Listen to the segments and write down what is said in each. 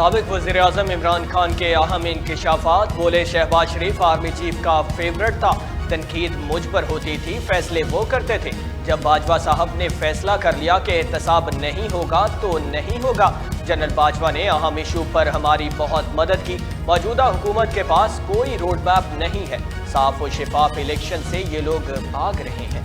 سابق وزیر اعظم عمران خان کے اہم انکشافات۔ بولے شہباز شریف آرمی چیف کا فیورٹ تھا، تنقید مجھ پر ہوتی تھی، فیصلے وہ کرتے تھے۔ جب باجوہ صاحب نے فیصلہ کر لیا کہ احتساب نہیں ہوگا تو نہیں ہوگا۔ جنرل باجوہ نے اہم ایشو پر ہماری بہت مدد کی۔ موجودہ حکومت کے پاس کوئی روڈ میپ نہیں ہے، صاف و شفاف الیکشن سے یہ لوگ بھاگ رہے ہیں۔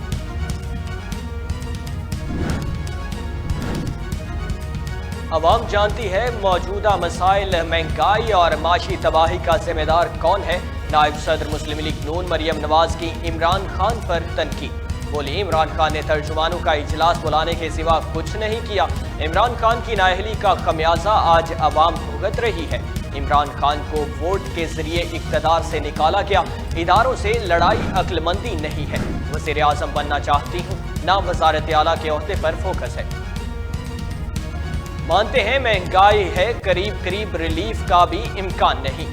عوام جانتی ہے موجودہ مسائل، مہنگائی اور معاشی تباہی کا ذمہ دار کون ہے۔ نائب صدر مسلم لیگ نون مریم نواز کی عمران خان پر تنقید۔ بولی عمران خان نے ترجمانوں کا اجلاس بلانے کے سوا کچھ نہیں کیا۔ عمران خان کی نااہلی کا خمیازہ آج عوام بھگت رہی ہے۔ عمران خان کو ووٹ کے ذریعے اقتدار سے نکالا گیا۔ اداروں سے لڑائی عقل مندی نہیں ہے۔ وزیر اعظم بننا چاہتی ہوں، نہ وزارت اعلیٰ کے عہدے پر فوکس ہے۔ مانتے ہیں مہنگائی ہے، قریب ریلیف کا بھی امکان نہیں۔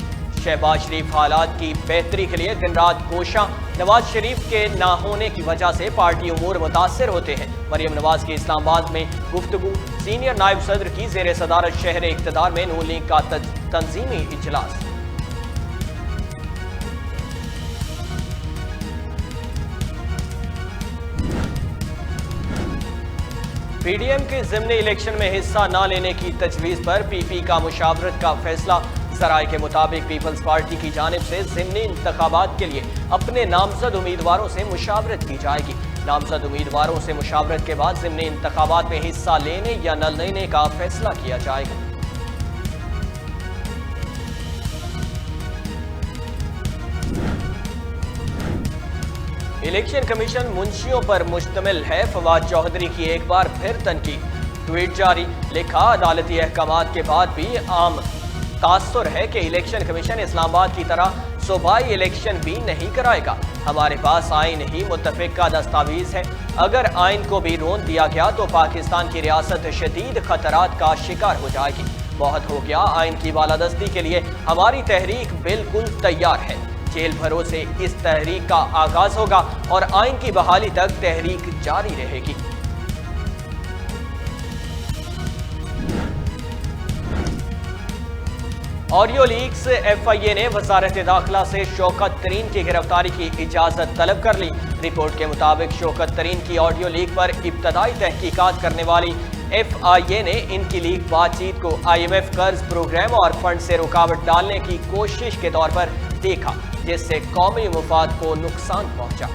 شہباز شریف حالات کی بہتری کے لیے دن رات کوشاں۔ نواز شریف کے نہ ہونے کی وجہ سے پارٹی امور متاثر ہوتے ہیں۔ مریم نواز کی اسلام آباد میں گفتگو۔ سینئر نائب صدر کی زیر صدارت شہر اقتدار میں نون لیگ کا تنظیمی اجلاس۔ پی ڈی ایم کے ضمنی الیکشن میں حصہ نہ لینے کی تجویز پر پی پی کا مشاورت کا فیصلہ۔ ذرائع کے مطابق پیپلز پارٹی کی جانب سے ضمنی انتخابات کے لیے اپنے نامزد امیدواروں سے مشاورت کی جائے گی۔ نامزد امیدواروں سے مشاورت کے بعد ضمنی انتخابات میں حصہ لینے یا نہ لینے کا فیصلہ کیا جائے گا۔ الیکشن کمیشن منشیوں پر مشتمل ہے، فواد چوہدری کی ایک بار پھر تنقید۔ ٹویٹ جاری، لکھا عدالتی احکامات کے بعد بھی عام تاثر ہے کہ الیکشن کمیشن اسلام آباد کی طرح صوبائی الیکشن بھی نہیں کرائے گا۔ ہمارے پاس آئین ہی متفقہ دستاویز ہے، اگر آئین کو بھی رون دیا گیا تو پاکستان کی ریاست شدید خطرات کا شکار ہو جائے گی۔ بہت ہو گیا، آئین کی بالادستی کے لیے ہماری تحریک بالکل تیار ہے۔ جیل بھروں سے اس تحریک کا آغاز ہوگا اور آئین کی بحالی تک تحریک جاری رہے گی۔ آڈیو لیکس، ایف آئی اے نے وزارت داخلہ سے شوکت ترین کی گرفتاری کی اجازت طلب کر لی۔ رپورٹ کے مطابق شوکت ترین کی آڈیو لیک پر ابتدائی تحقیقات کرنے والی ایف آئی اے نے ان کی لیک بات چیت کو آئی ایم ایف قرض پروگرام اور فنڈ سے رکاوٹ ڈالنے کی کوشش کے طور پر دیکھا، جس سے قومی مفاد کو نقصان پہنچا۔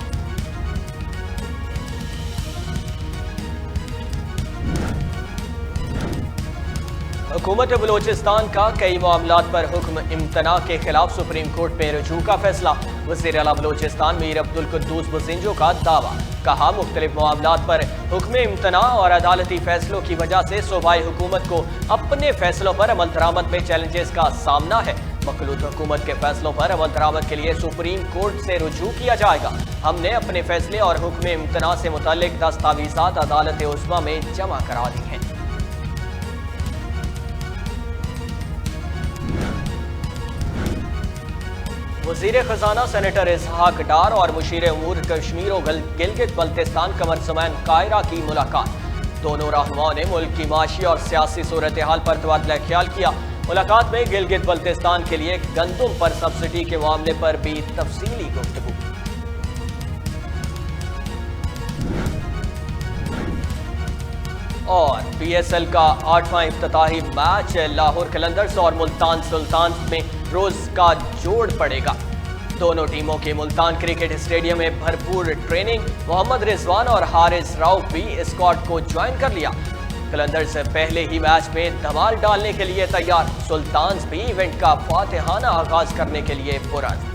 حکومت بلوچستان کا کئی معاملات پر حکم امتناع کے خلاف سپریم کورٹ میں رجوع کا فیصلہ۔ وزیر اعلیٰ بلوچستان میر عبدالقدوس بزنجو کا دعویٰ، کہا مختلف معاملات پر حکم امتناع اور عدالتی فیصلوں کی وجہ سے صوبائی حکومت کو اپنے فیصلوں پر عمل درآمد میں چیلنجز کا سامنا ہے۔ مخلوط حکومت کے فیصلوں پر عمل درآمد کے لیے سپریم کورٹ سے رجوع کیا جائے گا۔ ہم نے اپنے فیصلے اور حکم امتناع سے متعلق دستاویزات عدالت عظمیٰ میں جمع کرا دی ہیں۔ وزیر خزانہ سینیٹر اسحاق ڈار اور مشیر امور کشمیر و گلگت بلتستان قمر سمین قاہرہ کی ملاقات۔ دونوں رہنماؤں نے ملک کی معاشی اور سیاسی صورتحال پر تبادلہ خیال کیا۔ ملاقات میں گلگت بلتستان کے لیے گندم پر سبسڈی کے معاملے پر بھی تفصیلی گفتگو۔ اور پی ایس ایل کا 8واں افتتاحی میچ لاہور قلندرز اور ملتان سلطانز میں روز کا جوڑ پڑے گا۔ دونوں ٹیموں کے ملتان کرکٹ اسٹیڈیم میں بھرپور ٹریننگ۔ محمد رضوان اور حارث راؤف بھی اسکواڈ کو جوائن کر لیا۔ قلندرز پہلے ہی میچ میں دھمال ڈالنے کے لیے تیار، سلطانز بھی ایونٹ کا فاتحانہ آغاز کرنے کے لیے پرعزم۔